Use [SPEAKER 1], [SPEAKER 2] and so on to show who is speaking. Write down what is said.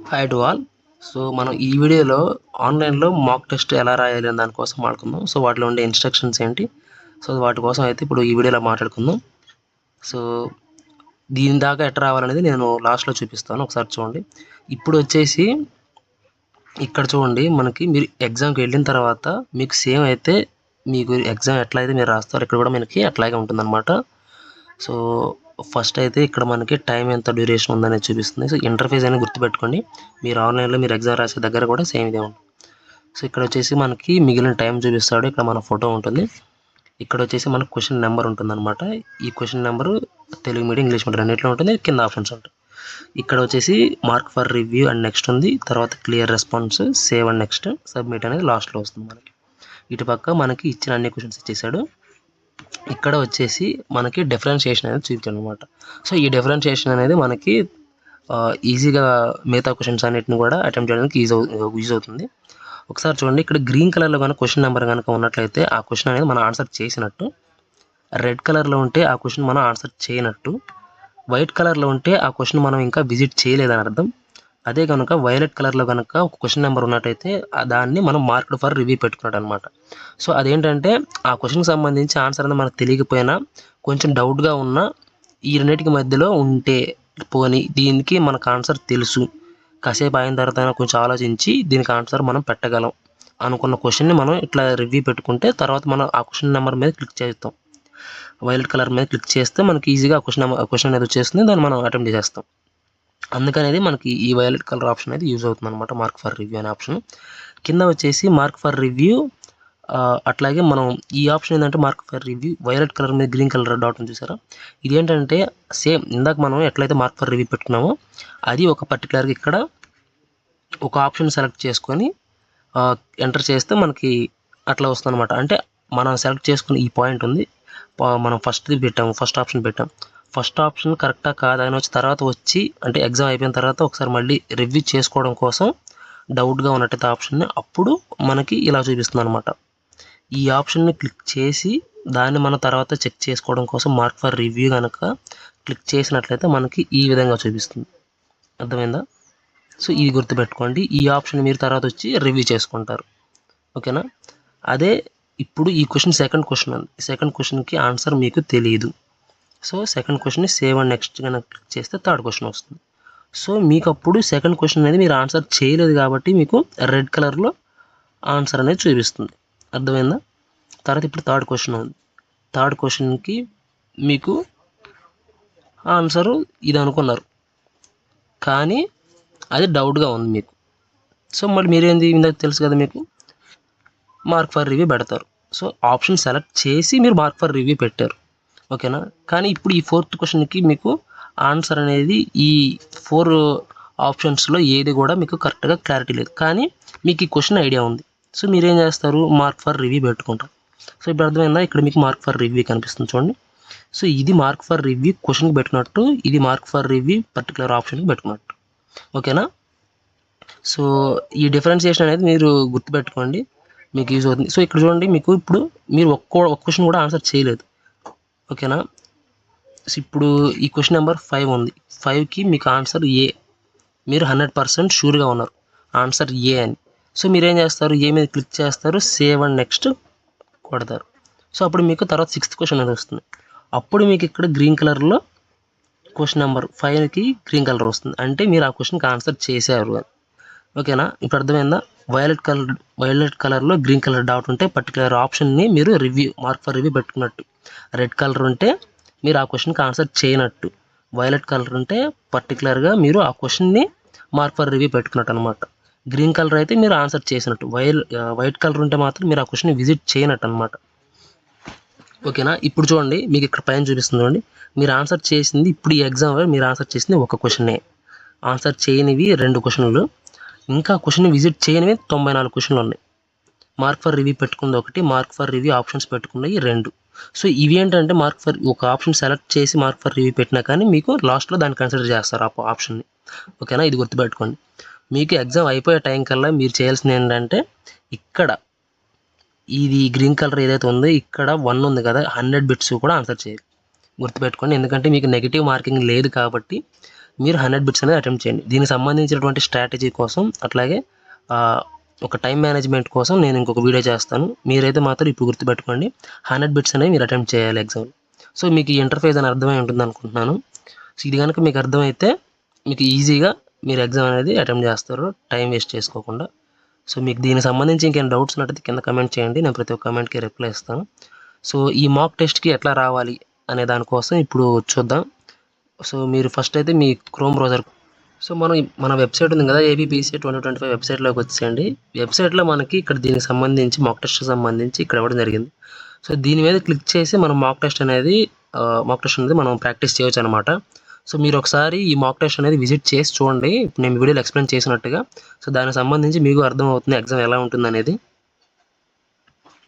[SPEAKER 1] Hi to all. So మనం ఈ వీడియోలో ఆన్లైన్లో మాక్ టెస్ట్ ఎలా రాయాలి అని దానికోసం మాట్లాడుకుందాం. సో వాటిలో ఉండే ఇన్స్ట్రక్షన్స్ ఏంటి, సో వాటి కోసం అయితే ఇప్పుడు ఈ వీడియోలో మాట్లాడుకుందాం. సో దీని దాకా ఎట్లా రావాలనేది నేను లాస్ట్లో చూపిస్తాను, ఒకసారి చూడండి. ఇప్పుడు వచ్చేసి ఇక్కడ చూడండి, మనకి మీరు ఎగ్జామ్కి వెళ్ళిన తర్వాత మీకు సేమ్ అయితే మీకు ఎగ్జామ్ ఎట్లా అయితే మీరు రాస్తారో ఇక్కడ కూడా మనకి అట్లాగే ఉంటుందన్నమాట. సో ఫస్ట్ అయితే ఇక్కడ మనకి టైం ఎంత డ్యూరేషన్ ఉందనేది చూపిస్తుంది. సో ఇంటర్ఫేస్ అనేది గుర్తుపెట్టుకోండి, మీరు ఆన్లైన్లో మీరు ఎగ్జామ్ రాసే దగ్గర కూడా సేమ్ ఇదే ఉంటుంది. సో ఇక్కడ వచ్చేసి మనకి మిగిలిన టైం చూపిస్తాడు, ఇక్కడ మన ఫోటో ఉంటుంది, ఇక్కడ వచ్చేసి మనకు క్వశ్చన్ నెంబర్ ఉంటుంది అనమాట. ఈ question number Telugu medium English medium రెండింటిలో ఉంటుంది, కింద ఆప్షన్స్ ఉంటాయి. ఇక్కడ వచ్చేసి mark for review and next ఉంది, తర్వాత clear response, save and next, submit అనేది లాస్ట్లో వస్తుంది మనకి. ఇటు పక్క మనకి ఇచ్చిన అన్ని క్వశ్చన్స్ ఇచ్చేసాడు. ఇక్కడ వచ్చేసి మనకి డిఫరెన్షియేషన్ అనేది చూపించాడు అనమాట. సో ఈ డిఫరెన్షియేషన్ అనేది మనకి ఈజీగా మిగతా క్వశ్చన్స్ అన్నిటిని కూడా అటెంప్ట్ చేయడానికి యూజ్ అవుతుంది. ఒకసారి చూడండి, ఇక్కడ గ్రీన్ కలర్లో కనుక క్వశ్చన్ నెంబర్ కనుక ఉన్నట్లయితే ఆ క్వశ్చన్ అనేది మనం ఆన్సర్ చేసినట్టు, రెడ్ కలర్లో ఉంటే ఆ క్వశ్చన్ మనం ఆన్సర్ చేయనట్టు, వైట్ కలర్లో ఉంటే ఆ క్వశ్చన్ మనం ఇంకా విజిట్ చేయలేదని అర్థం. అదే కనుక వైలెట్ కలర్లో కనుక ఒక క్వశ్చన్ నెంబర్ ఉన్నట్టయితే దాన్ని మనం మార్క్డ్ ఫర్ రివ్యూ పెట్టుకున్నట్టు అనమాట. సో అదేంటంటే ఆ క్వశ్చన్కి సంబంధించి ఆన్సర్ అనేది మనకు తెలియకపోయినా, కొంచెం డౌట్గా ఉన్న, ఈ రెండింటికి మధ్యలో ఉంటే పోని దీనికి మనకు ఆన్సర్ తెలుసు, కాసేపు అయిన తర్వాత కొంచెం ఆలోచించి దీనికి ఆన్సర్ మనం పెట్టగలం అనుకున్న క్వశ్చన్ని మనం ఇట్లా రివ్యూ పెట్టుకుంటే తర్వాత మనం ఆ క్వశ్చన్ నెంబర్ మీద క్లిక్ చేస్తాం. వైలెట్ కలర్ మీద క్లిక్ చేస్తే మనకి ఈజీగా క్వశ్చన్ అనేది వచ్చేస్తుంది, దాన్ని మనం అటెంప్ట్ చేస్తాం. అందుకనేది మనకి ఈ వైలెట్ కలర్ ఆప్షన్ అనేది యూజ్ అవుతుంది అనమాట, మార్క్ ఫర్ రివ్యూ అనే ఆప్షన్. కింద వచ్చేసి మార్క్ ఫర్ రివ్యూ, అట్లాగే మనం ఈ ఆప్షన్ ఏంటంటే mark for review violet colour మీద గ్రీన్ కలర్ డాట్ ఉంది చూసారా, ఇదేంటంటే సేమ్ ఇందాక మనం ఎట్లయితే మార్క్ ఫర్ రివ్యూ పెట్టుకున్నామో అది ఒక పర్టికులర్గా ఇక్కడ ఒక ఆప్షన్ సెలెక్ట్ చేసుకొని ఎంటర్ చేస్తే మనకి అట్లా వస్తుంది అనమాట. అంటే మనం సెలెక్ట్ చేసుకుని ఈ పాయింట్ ఉంది, మనం ఫస్ట్ ఆప్షన్ పెట్టాం, ఫస్ట్ ఆప్షన్ కరెక్టా కాదా అని వచ్చి తర్వాత వచ్చి అంటే ఎగ్జామ్ అయిపోయిన తర్వాత ఒకసారి మళ్ళీ రివ్యూ చేసుకోవడం కోసం డౌట్గా ఉన్నట్టయితే ఆప్షన్ని అప్పుడు మనకి ఇలా చూపిస్తుంది అనమాట. ఈ ఆప్షన్ని క్లిక్ చేసి దాన్ని మన తర్వాత చెక్ చేసుకోవడం కోసం మార్క్ ఫర్ రివ్యూ కనుక క్లిక్ చేసినట్లయితే మనకి ఈ విధంగా చూపిస్తుంది. అర్థమైందా? సో ఇది గుర్తుపెట్టుకోండి, ఈ ఆప్షన్ మీరు తర్వాత వచ్చి రివ్యూ చేసుకుంటారు, ఓకేనా. అదే ఇప్పుడు ఈ క్వశ్చన్ సెకండ్ క్వశ్చన్ ఉంది, సెకండ్ క్వశ్చన్కి ఆన్సర్ మీకు తెలియదు. సో సెకండ్ క్వశ్చన్ని సేవ్ అండ్ నెక్స్ట్ కనుక క్లిక్ చేస్తే థర్డ్ క్వశ్చన్ వస్తుంది. సో మీకు అప్పుడు సెకండ్ క్వశ్చన్ అనేది మీరు ఆన్సర్ చేయలేదు కాబట్టి మీకు రెడ్ కలర్లో ఆన్సర్ అనేది చూపిస్తుంది, అర్థమైందా. తర్వాత ఇప్పుడు థర్డ్ క్వశ్చన్ ఉంది, థర్డ్ క్వశ్చన్కి మీకు ఆన్సరు ఇది అనుకున్నారు కానీ అది డౌట్గా ఉంది మీకు. సో మళ్ళీ మీరేంది ఇందాక తెలుసు కదా మీకు మార్క్ ఫర్ రివ్యూ పెడతారు. సో ఆప్షన్ సెలెక్ట్ చేసి మీరు మార్క్ ఫర్ రివ్యూ పెట్టారు, ఓకేనా. కానీ ఇప్పుడు ఈ ఫోర్త్ క్వశ్చన్కి మీకు ఆన్సర్ అనేది ఈ 4 ఆప్షన్స్లో ఏది కూడా మీకు కరెక్ట్గా క్లారిటీ లేదు, కానీ మీకు ఈ క్వశ్చన్ ఐడియా ఉంది. సో మీరేం చేస్తారు, మార్క్ ఫర్ రివ్యూ పెట్టుకుంటారు. సో ఇప్పుడు అర్థమైందా, ఇక్కడ మీకు మార్క్ ఫర్ రివ్యూ కనిపిస్తుంది చూడండి. సో ఇది మార్క్ ఫర్ రివ్యూ క్వశ్చన్కి పెట్టుకున్నట్టు, ఇది మార్క్ ఫర్ రివ్యూ పర్టికులర్ ఆప్షన్కి పెట్టుకున్నట్టు, ఓకేనా. సో ఈ డిఫరెన్షియేషన్ అనేది మీరు గుర్తుపెట్టుకోండి, మీకు యూజ్ అవుతుంది. సో ఇక్కడ చూడండి, మీకు ఇప్పుడు మీరు ఒక్క క్వశ్చన్ కూడా ఆన్సర్ చేయలేదు, ఓకేనా. సో ఇప్పుడు ఈ క్వశ్చన్ నెంబర్ 5 ఉంది, 5కి మీకు ఆన్సర్ ఏ, మీరు 100% షూర్గా ఉన్నారు ఆన్సర్ ఏ అని. సో మీరేం చేస్తారు, ఏ మీద క్లిక్ చేస్తారు, సేవ్ అండ్ నెక్స్ట్ కొడతారు. సో అప్పుడు మీకు తర్వాత 6th క్వశ్చన్ అనేది వస్తుంది, అప్పుడు మీకు ఇక్కడ గ్రీన్ కలర్లో క్వశ్చన్ నెంబర్ 5కి గ్రీన్ కలర్ వస్తుంది, అంటే మీరు ఆ క్వశ్చన్కి ఆన్సర్ చేశారు అని, ఓకేనా. ఇప్పుడు అర్థమైందా, వైలెట్ కలర్లో గ్రీన్ కలర్ డాట్ ఉంటే పర్టికులర్ ఆప్షన్ని మీరు మార్క్ ఫర్ రివ్యూ పెట్టుకున్నట్టు, రెడ్ కలర్ ఉంటే మీరు ఆ క్వశ్చన్కి ఆన్సర్ చేయనట్టు, వైలెట్ కలర్ ఉంటే పర్టికులర్గా మీరు ఆ క్వశ్చన్ని మార్క్ ఫర్ రివ్యూ పెట్టుకున్నట్టు అనమాట, గ్రీన్ కలర్ అయితే మీరు ఆన్సర్ చేసినట్టు, వైట్ కలర్ ఉంటే మాత్రం మీరు ఆ క్వశ్చన్ని విజిట్ చేయనట్టు అనమాట, ఓకేనా. ఇప్పుడు చూడండి, మీకు ఇక్కడ పైన చూపిస్తుంది చూడండి, మీరు ఆన్సర్ చేసింది ఇప్పుడు ఈ ఎగ్జామ్లో మీరు ఆన్సర్ చేసింది ఒక క్వశ్చనే, ఆన్సర్ చేయనివి 2 క్వశ్చన్లు, ఇంకా క్వశ్చన్ విజిట్ చేయనివి 94 క్వశ్చన్లు ఉన్నాయి. మార్క్ ఫర్ రివ్యూ పెట్టుకుంది ఒకటి, మార్క్ ఫర్ రివ్యూ ఆప్షన్స్ పెట్టుకున్నవి 2. సో ఇవి ఏంటంటే మార్క్ ఫర్ ఒక ఆప్షన్ సెలెక్ట్ చేసి మార్క్ ఫర్ రివ్యూ పెట్టినా కానీ మీకు లాస్ట్లో దాన్ని కన్సిడర్ చేస్తారు ఆ ఆప్షన్ని, ఓకేనా. ఇది గుర్తుపెట్టుకోండి, మీకు ఎగ్జామ్ అయిపోయే టైం కల్లా మీరు చేయాల్సింది ఏంటంటే ఇక్కడ ఇది గ్రీన్ కలర్ ఏదైతే ఉందో ఇక్కడ 1 ఉంది కదా, 100 బిట్స్ కూడా ఆన్సర్ చేయాలి, గుర్తుపెట్టుకోండి. ఎందుకంటే మీకు నెగిటివ్ మార్కింగ్ లేదు కాబట్టి మీరు 100 బిట్స్ అనేది అటెంప్ట్ చేయండి. దీనికి సంబంధించినటువంటి స్ట్రాటజీ కోసం అట్లాగే ఒక టైం మేనేజ్మెంట్ కోసం నేను ఇంకొక వీడియో చేస్తాను. మీరైతే మాత్రం ఇప్పుడు గుర్తుపెట్టుకోండి, 100 బిట్స్ అనేవి మీరు అటెంప్ట్ చేయాలి ఎగ్జామ్. సో మీకు ఈ ఇంటర్ఫేస్ అని అర్థమై ఉంటుంది అనుకుంటున్నాను. సో ఇది కనుక మీకు అర్థమైతే మీకు ఈజీగా మీరు ఎగ్జామ్ అనేది అటెంప్ట్ చేస్తారు టైం వేస్ట్ చేసుకోకుండా. సో మీకు దీనికి సంబంధించి ఇంకేమైనా డౌట్స్ ఉన్నట్టయితే కింద కమెంట్ చేయండి, నేను ప్రతి ఒక్క కమెంట్కి రిప్లై ఇస్తాను. సో ఈ మాక్ టెస్ట్కి ఎట్లా రావాలి అనే దానికోసం ఇప్పుడు చూద్దాం. సో మీరు ఫస్ట్ అయితే మీ క్రోమ్ బ్రౌజర్, సో మన వెబ్సైట్ ఉంది కదా, ABPCA 2025 వెబ్సైట్లోకి వచ్చేయండి. వెబ్సైట్లో మనకి ఇక్కడ దీనికి సంబంధించి మాక్ టెస్ట్కి సంబంధించి ఇక్కడ ఇవ్వడం జరిగింది. సో దీని మీద క్లిక్ చేసి మనం మాక్ టెస్ట్ అనేది మనం ప్రాక్టీస్ చేయొచ్చు అనమాట. సో మీరు ఒకసారి ఈ మాక్ టెస్ట్ అనేది విజిట్ చేసి చూడండి, ఇప్పుడు నేను వీడియోలో ఎక్స్ప్లెయిన్ చేసినట్టుగా. సో దానికి సంబంధించి మీకు అర్థమవుతుంది ఎగ్జామ్ ఎలా ఉంటుంది అనేది.